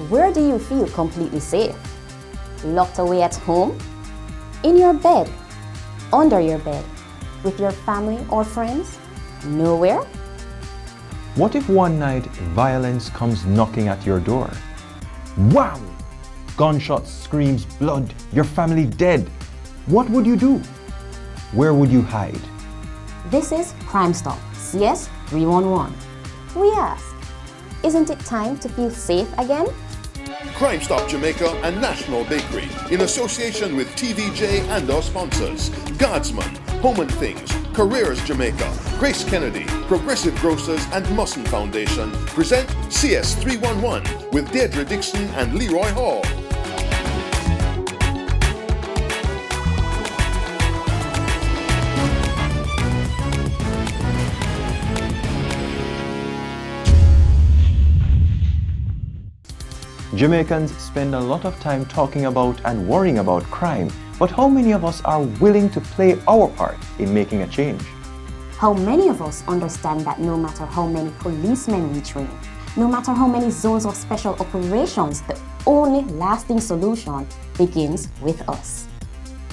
Where do you feel completely safe? Locked away at home? In your bed? Under your bed? With your family or friends? Nowhere? What if one night violence comes knocking at your door? Wow! Gunshots, screams, blood, your family dead. What would you do? Where would you hide? This is Crime Stop, CS311. We ask, isn't it time to feel safe again? Crime Stop Jamaica and National Bakery, in association with TVJ and our sponsors, Guardsman, Home and Things, Careers Jamaica, Grace Kennedy, Progressive Grocers and Musson Foundation present CS311 with Deirdre Dixon and Leroy Hall. Jamaicans spend a lot of time talking about and worrying about crime, but how many of us are willing to play our part in making a change? How many of us understand that no matter how many policemen we train, no matter how many zones of special operations, the only lasting solution begins with us?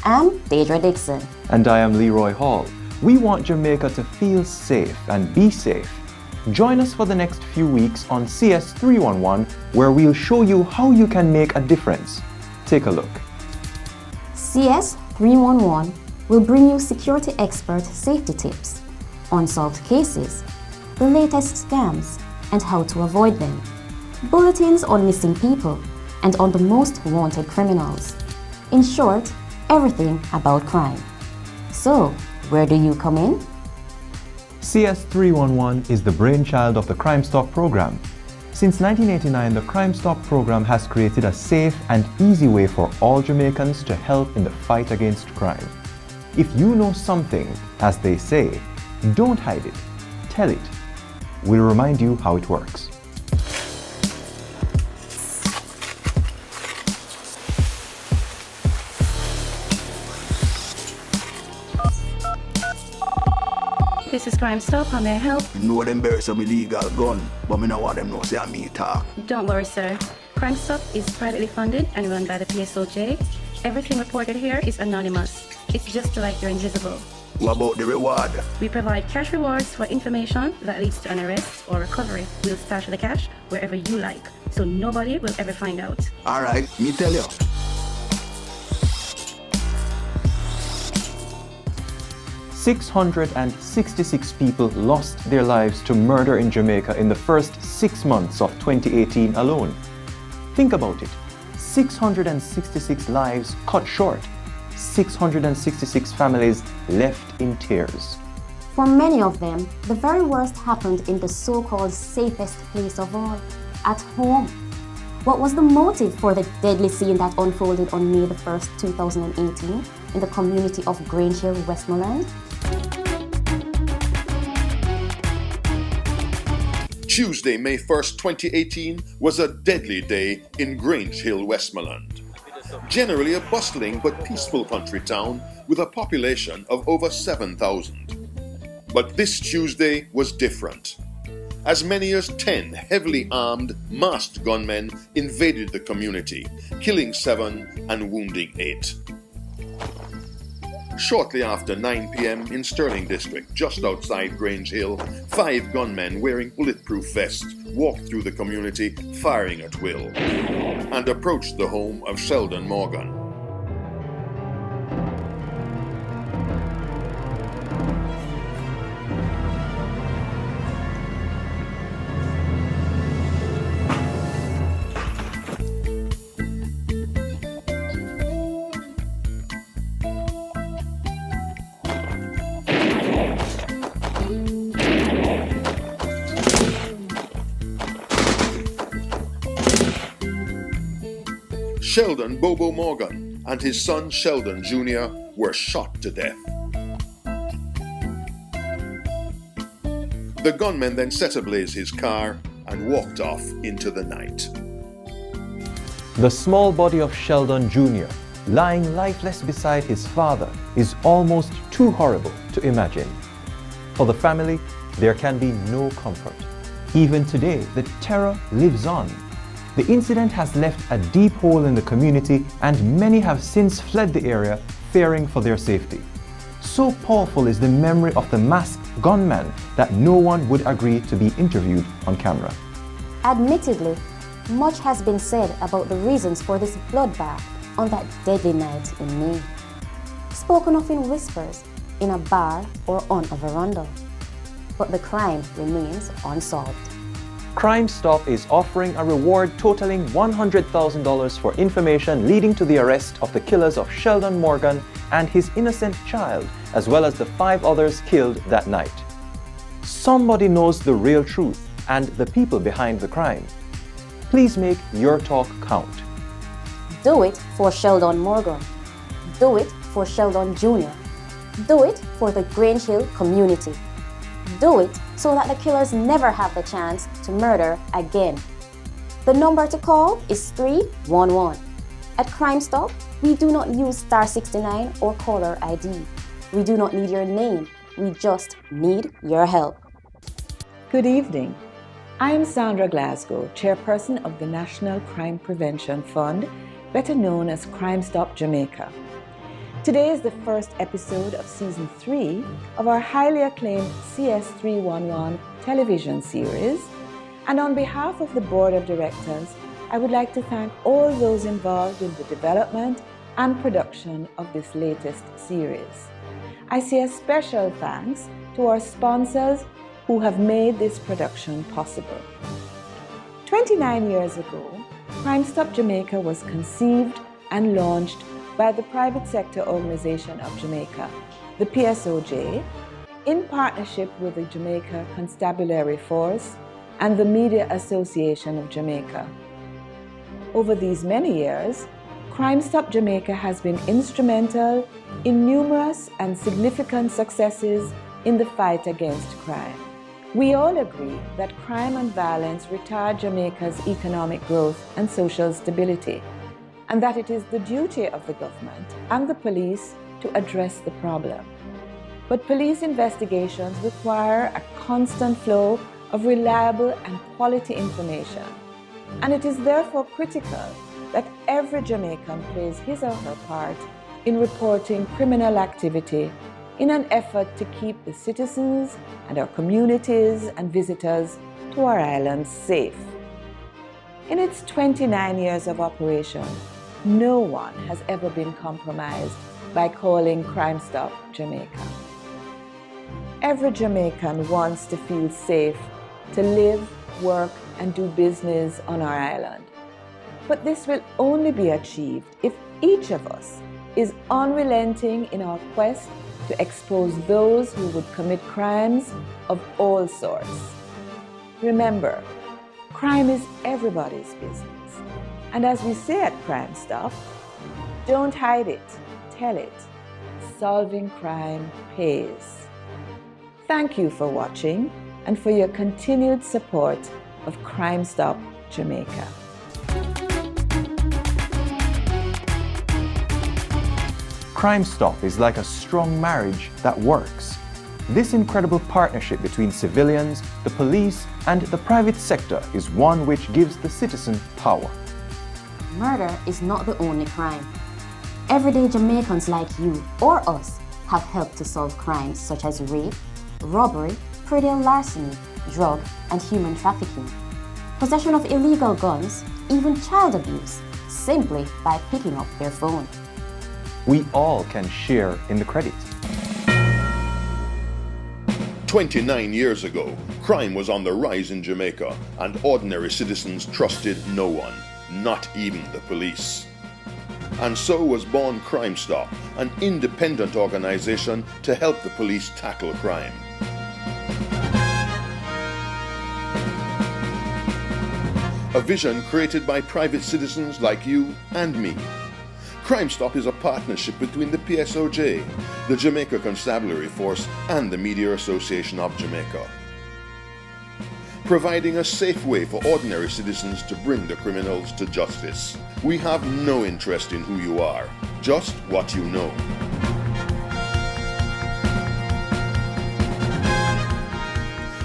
I'm Deirdre Dixon. And I am Leroy Hall. We want Jamaica to feel safe and be safe. Join us for the next few weeks on CS311, where we'll show you how you can make a difference. Take a look. CS311 will bring you security expert safety tips, unsolved cases, the latest scams, and how to avoid them, bulletins on missing people, and on the most wanted criminals. In short, everything about crime. So, where do you come in? CS311 is the brainchild of the Crime Stop program. Since 1989, the Crime Stop program has created a safe and easy way for all Jamaicans to help in the fight against crime. If you know something, as they say, don't hide it, tell it. We'll remind you how it works. This is Crime Stop. How may I help? Know them bear some illegal gun, but me no want them know say I me talk. Don't worry, sir. Crime Stop is privately funded and run by the PSOJ. Everything reported here is anonymous. It's just like you're invisible. What about the reward? We provide cash rewards for information that leads to an arrest or recovery. We'll stash the cash wherever you like, so nobody will ever find out. Alright, me tell you. $666 people lost their lives to murder in Jamaica in the first 6 months of 2018 alone. Think about it. 666 lives cut short. 666 families left in tears. For many of them, the very worst happened in the so-called safest place of all, at home. What was the motive for the deadly scene that unfolded on May the 1st, 2018 in the community of Grange Hill, Westmoreland? Tuesday, May 1st, 2018 was a deadly day in Grange Hill, Westmoreland. Generally a bustling but peaceful country town with a population of over 7,000. But this Tuesday was different. As many as 10 heavily armed, masked gunmen invaded the community, killing 7 and wounding 8. Shortly after 9 p.m. in Sterling District, just outside Grange Hill, 5 gunmen wearing bulletproof vests walked through the community, firing at will, and approached the home of Sheldon Morgan. Sheldon Bobo Morgan and his son Sheldon Jr. were shot to death. The gunman then set ablaze his car and walked off into the night. The small body of Sheldon Jr., lying lifeless beside his father, is almost too horrible to imagine. For the family, there can be no comfort. Even today, the terror lives on. The incident has left a deep hole in the community and many have since fled the area, fearing for their safety. So powerful is the memory of the masked gunman that no one would agree to be interviewed on camera. Admittedly, much has been said about the reasons for this bloodbath on that deadly night in May. Spoken of in whispers, in a bar or on a veranda. But the crime remains unsolved. Crime Stop is offering a reward totaling $100,000 for information leading to the arrest of the killers of Sheldon Morgan and his innocent child, as well as the 5 others killed that night. Somebody knows the real truth and the people behind the crime. Please make your talk count. Do it for Sheldon Morgan. Do it for Sheldon Jr. Do it for the Grange Hill community. Do it so that the killers never have the chance to murder again. The number to call is 311. At Crime Stop, we do not use *69 or caller ID. We do not need your name. We just need your help. Good evening. I am Sandra Glasgow, chairperson of the National Crime Prevention Fund, better known as Crime Stop Jamaica. Today is the first episode of Season 3 of our highly acclaimed CS311 television series, and on behalf of the Board of Directors, I would like to thank all those involved in the development and production of this latest series. I say a special thanks to our sponsors who have made this production possible. 29 years ago, Crime Stop Jamaica was conceived and launched by the private sector organization of Jamaica, the PSOJ, in partnership with the Jamaica Constabulary Force and the Media Association of Jamaica. Over these many years, Crime Stop Jamaica has been instrumental in numerous and significant successes in the fight against crime. We all agree that crime and violence retard Jamaica's economic growth and social stability, and that it is the duty of the government and the police to address the problem. But police investigations require a constant flow of reliable and quality information, and it is therefore critical that every Jamaican plays his or her part in reporting criminal activity in an effort to keep the citizens and our communities and visitors to our islands safe. In its 29 years of operation, no one has ever been compromised by calling Crime Stop Jamaica. Every Jamaican wants to feel safe to live, work, and do business on our island. But this will only be achieved if each of us is unrelenting in our quest to expose those who would commit crimes of all sorts. Remember, crime is everybody's business. And as we say at Crime Stop, don't hide it, tell it. Solving crime pays. Thank you for watching and for your continued support of Crime Stop Jamaica. Crime Stop is like a strong marriage that works. This incredible partnership between civilians, the police, and the private sector is one which gives the citizen power. Murder is not the only crime. Everyday Jamaicans like you or us have helped to solve crimes such as rape, robbery, predial larceny, drug and human trafficking, possession of illegal guns, even child abuse, simply by picking up their phone. We all can share in the credit. 29 years ago, crime was on the rise in Jamaica and ordinary citizens trusted no one, not even the police. And so was born Crime Stop, an independent organization to help the police tackle crime. A vision created by private citizens like you and me. Crime Stop is a partnership between the PSOJ, the Jamaica Constabulary Force, and the Media Association of Jamaica, providing a safe way for ordinary citizens to bring the criminals to justice. We have no interest in who you are, just what you know.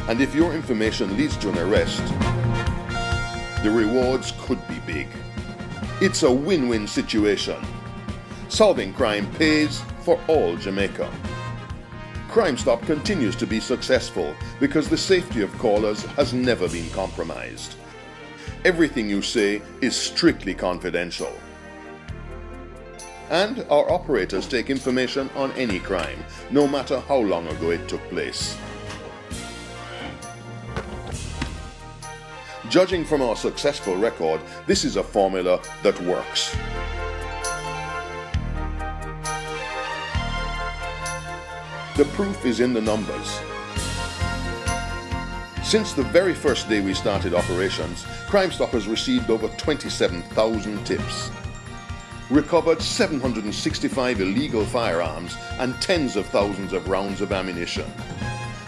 And if your information leads to an arrest, the rewards could be big. It's a win-win situation. Solving crime pays for all Jamaica. Crime Stop continues to be successful because the safety of callers has never been compromised. Everything you say is strictly confidential. And our operators take information on any crime, no matter how long ago it took place. Judging from our successful record, this is a formula that works. The proof is in the numbers. Since the very first day we started operations, Crime Stop has received over 27,000 tips, recovered 765 illegal firearms and tens of thousands of rounds of ammunition,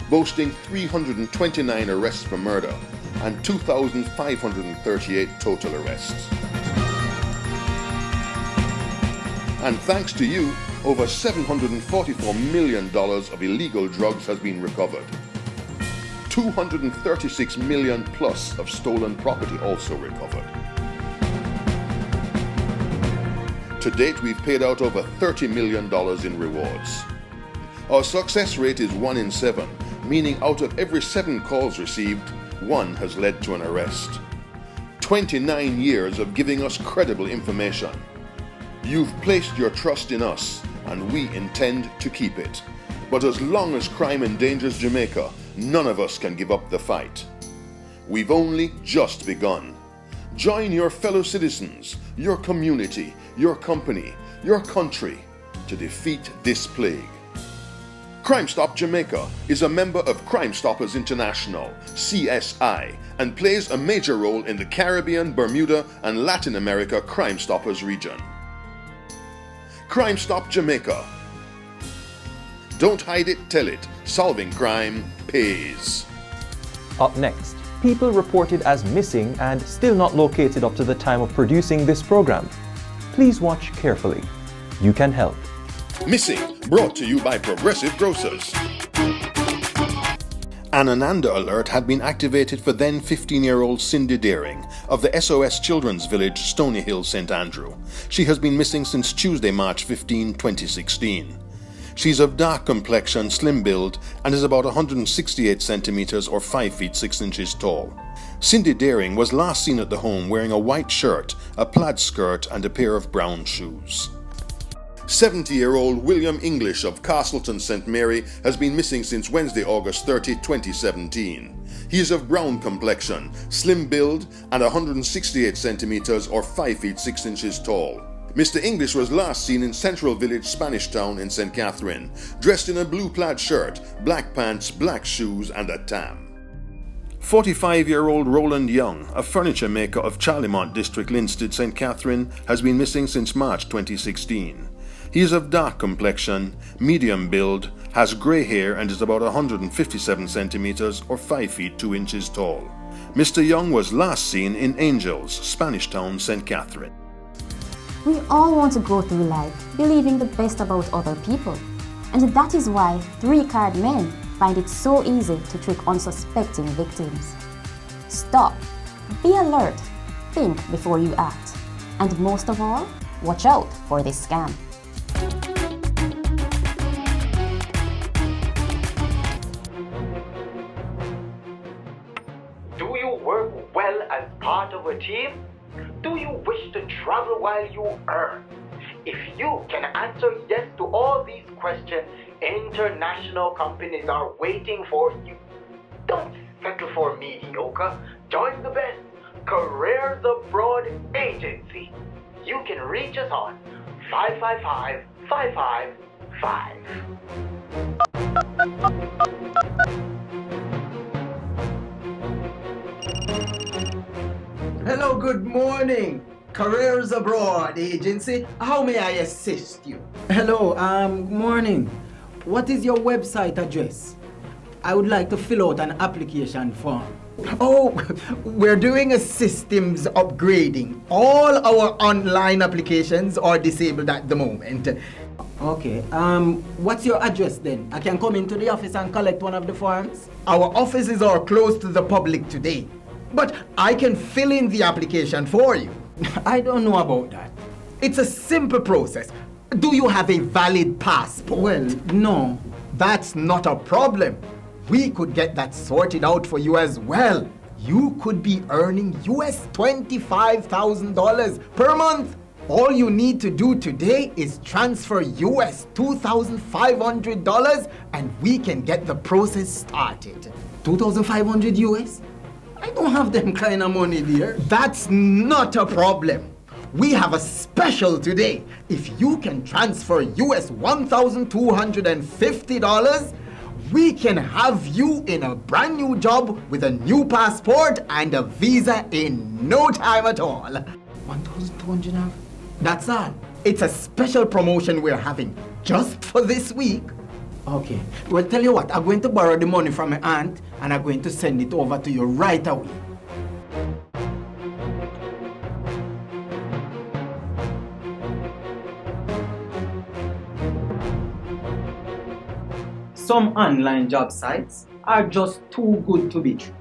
boasting 329 arrests for murder and 2,538 total arrests. And thanks to you, over $744 million of illegal drugs has been recovered. 236 million plus of stolen property also recovered. To date, we've paid out over $30 million in rewards. Our success rate is 1 in 7, meaning out of every 7 calls received, 1 has led to an arrest. 29 years of giving us credible information. You've placed your trust in us, and we intend to keep it. But as long as crime endangers Jamaica, none of us can give up the fight. We've only just begun. Join your fellow citizens, your community, your company, your country to defeat this plague. Crime Stop Jamaica is a member of Crime Stoppers International, CSI, and plays a major role in the Caribbean, Bermuda, and Latin America Crime Stoppers region. Crime Stop Jamaica. Don't hide it, tell it. Solving crime pays. Up next, people reported as missing and still not located up to the time of producing this program. Please watch carefully. You can help. Missing, brought to you by Progressive Grocers. An Ananda alert had been activated for then 15-year-old Cindy Deering of the SOS Children's Village, Stony Hill, St. Andrew. She has been missing since Tuesday, March 15, 2016. She's of dark complexion, slim build, and is about 168 centimeters or 5 feet 6 inches tall. Cindy Deering was last seen at the home wearing a white shirt, a plaid skirt, and a pair of brown shoes. 70-year-old William English of Castleton, St. Mary has been missing since Wednesday, August 30, 2017. He is of brown complexion, slim build, and 168 centimeters or 5 feet 6 inches tall. Mr. English was last seen in Central Village, Spanish Town in St. Catherine, dressed in a blue plaid shirt, black pants, black shoes, and a tam. 45-year-old Roland Young, a furniture maker of Charlemont District, Linstead, St. Catherine, has been missing since March 2016. He is of dark complexion, medium build, has grey hair, and is about 157 centimeters or 5 feet 2 inches tall. Mr. Young was last seen in Angels, Spanish Town, St. Catherine. We all want to go through life believing the best about other people. And that is why three-card men find it so easy to trick unsuspecting victims. Stop. Be alert. Think before you act. And most of all, watch out for this scam. Do you work well as part of a team? Do you wish to travel while you earn? If you can answer yes to all these questions, international companies are waiting for you. Don't settle for mediocre. Join the best Careers Abroad Agency. You can reach us on 555-555. Hello, good morning. Careers Abroad Agency. How may I assist you? Hello, good morning. What is your website address? I would like to fill out an application form. Oh, we're doing a systems upgrading. All our online applications are disabled at the moment. Okay, what's your address then? I can come into the office and collect one of the forms? Our offices are closed to the public today. But I can fill in the application for you. I don't know about that. It's a simple process. Do you have a valid passport? Well, no. That's not a problem. We could get that sorted out for you as well. You could be earning US $25,000 per month. All you need to do today is transfer US $2,500 and we can get the process started. 2,500 US? I don't have them kind of money there. That's not a problem. We have a special today. If you can transfer US $1,250, we can have you in a brand new job with a new passport and a visa in no time at all. 1,200? That's all. It's a special promotion we're having just for this week. Okay. Well, tell you what, I'm going to borrow the money from my aunt and I'm going to send it over to you right away. Some online job sites are just too good to be true.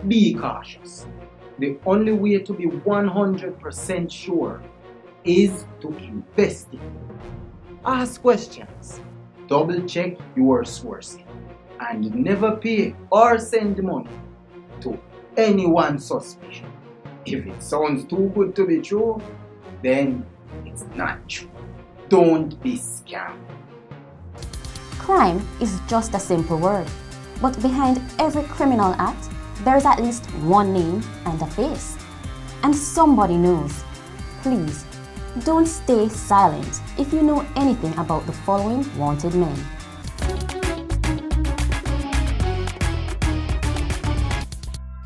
Be cautious. The only way to be 100% sure is to investigate. Ask questions. Double check your sourcing. And never pay or send money to anyone suspicious. If it sounds too good to be true, then it's not true. Don't be scammed. Crime is just a simple word, but behind every criminal act, there is at least one name and a face. And somebody knows. Please, don't stay silent if you know anything about the following wanted men.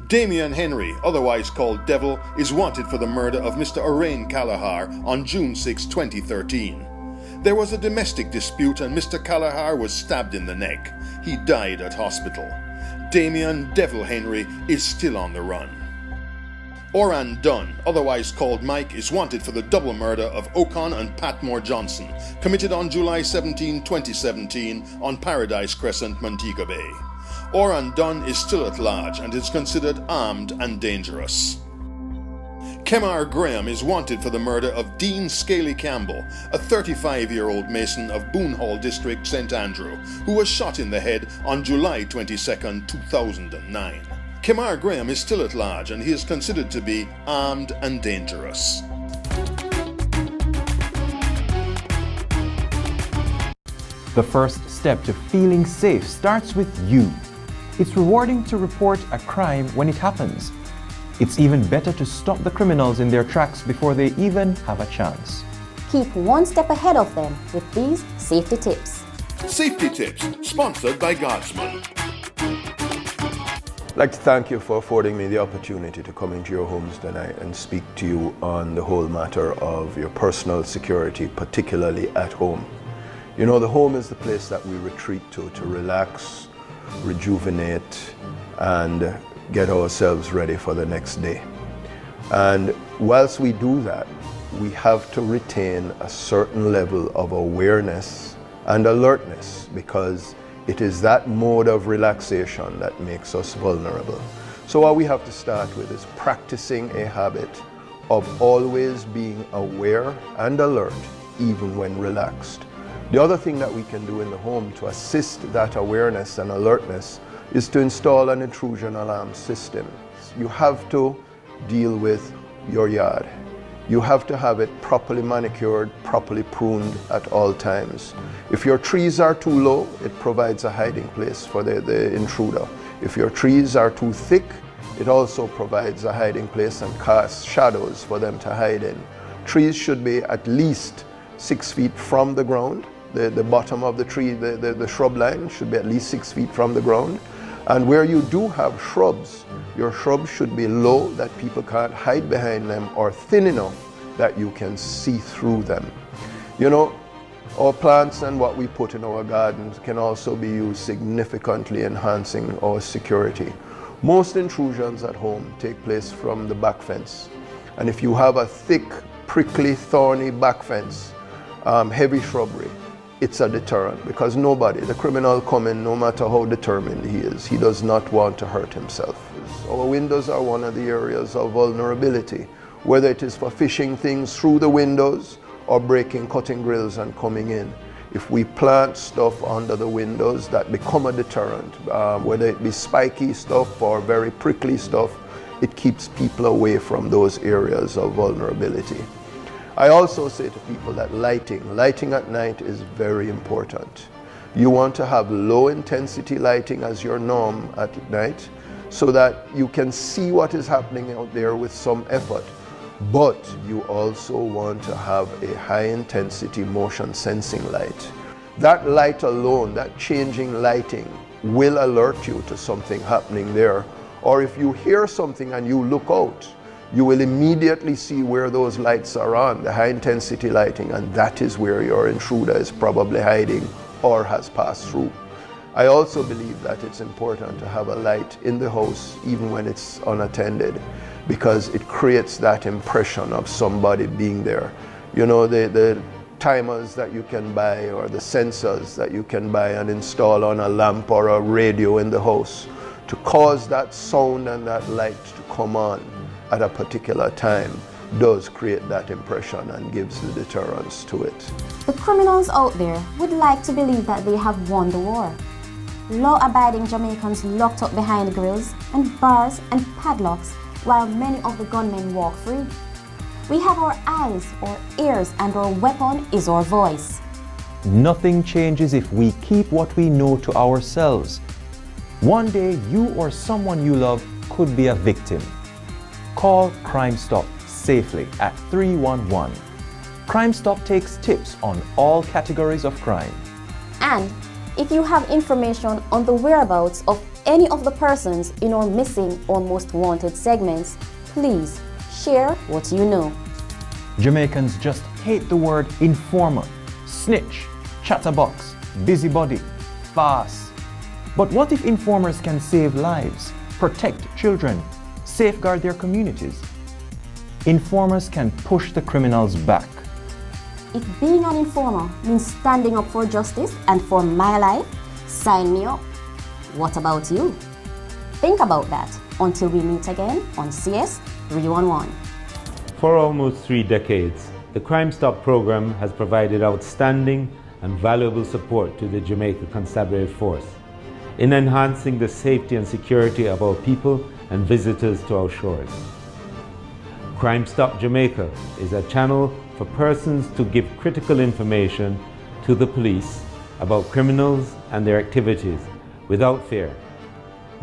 Damian Henry, otherwise called Devil, is wanted for the murder of Mr. Orain Callahar on June 6, 2013. There was a domestic dispute and Mr. Callahar was stabbed in the neck. He died at hospital. Damian Devil Henry is still on the run. Oran Dunn, otherwise called Mike, is wanted for the double murder of Ocon and Patmore Johnson, committed on July 17, 2017 on Paradise Crescent, Montego Bay. Oran Dunn is still at large and is considered armed and dangerous. Kemar Graham is wanted for the murder of Dean Scaley Campbell, a 35-year-old mason of Boone Hall District, St. Andrew, who was shot in the head on July 22, 2009. Kemar Graham is still at large and he is considered to be armed and dangerous. The first step to feeling safe starts with you. It's rewarding to report a crime when it happens. It's even better to stop the criminals in their tracks before they even have a chance. Keep one step ahead of them with these safety tips. Safety Tips, sponsored by Guardsman. I'd like to thank you for affording me the opportunity to come into your homes tonight and speak to you on the whole matter of your personal security, particularly at home. You know, the home is the place that we retreat to relax, rejuvenate, and get ourselves ready for the next day. And whilst we do that, we have to retain a certain level of awareness and alertness, because it is that mode of relaxation that makes us vulnerable. So what we have to start with is practicing a habit of always being aware and alert, even when relaxed. The other thing that we can do in the home to assist that awareness and alertness is to install an intrusion alarm system. You have to deal with your yard. You have to have it properly manicured, properly pruned at all times. If your trees are too low, it provides a hiding place for the intruder. If your trees are too thick, it also provides a hiding place and casts shadows for them to hide in. Trees should be at least 6 feet from the ground. The bottom of the tree, the shrub line should be at least 6 feet from the ground. And where you do have shrubs, your shrubs should be low that people can't hide behind them, or thin enough that you can see through them. You know, our plants and what we put in our gardens can also be used significantly enhancing our security. Most intrusions at home take place from the back fence. And if you have a thick, prickly, thorny back fence, heavy shrubbery, it's a deterrent, because the criminal coming, no matter how determined he is, he does not want to hurt himself. Our windows are one of the areas of vulnerability, whether it is for fishing things through the windows or breaking cutting grills and coming in. If we plant stuff under the windows that become a deterrent, whether it be spiky stuff or very prickly stuff, it keeps people away from those areas of vulnerability. I also say to people that lighting at night is very important. You want to have low intensity lighting as your norm at night so that you can see what is happening out there with some effort. But you also want to have a high intensity motion sensing light. That light alone, that changing lighting, will alert you to something happening there. Or if you hear something and you look out, you will immediately see where those lights are on, the high intensity lighting, and that is where your intruder is probably hiding or has passed through. I also believe that it's important to have a light in the house even when it's unattended, because it creates that impression of somebody being there. You know, the timers that you can buy or the sensors that you can buy and install on a lamp or a radio in the house to cause that sound and that light to come on at a particular time does create that impression and gives the deterrence to it. The criminals out there would like to believe that they have won the war. Law-abiding Jamaicans locked up behind grills and bars and padlocks while many of the gunmen walk free. We have our eyes, our ears, and our weapon is our voice. Nothing changes if we keep what we know to ourselves. One day, you or someone you love could be a victim. Call Crime Stop safely at 311. Crime Stop takes tips on all categories of crime. And if you have information on the whereabouts of any of the persons in our missing or most wanted segments, please share what you know. Jamaicans just hate the word informer, snitch, chatterbox, busybody, farce. But what if informers can save lives, protect children, safeguard their communities? Informers can push the criminals back. If being an informer means standing up for justice and for my life, sign me up. What about you? Think about that until we meet again on CS311. For almost 3 decades, the Crime Stop program has provided outstanding and valuable support to the Jamaica Constabulary Force in enhancing the safety and security of our people and visitors to our shores. Crime Stop Jamaica is a channel for persons to give critical information to the police about criminals and their activities without fear,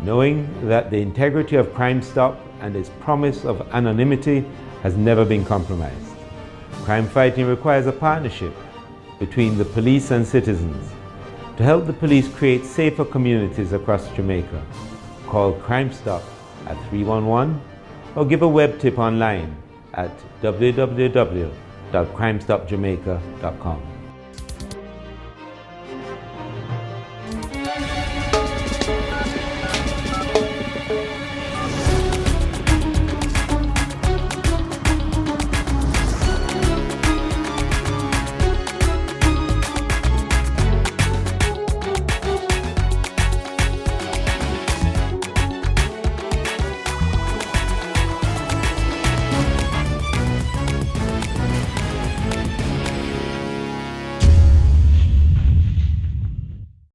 knowing that the integrity of Crime Stop and its promise of anonymity has never been compromised. Crime fighting requires a partnership between the police and citizens to help the police create safer communities across Jamaica. Call Crime Stop at 311 or give a web tip online at www.crimestopjamaica.com.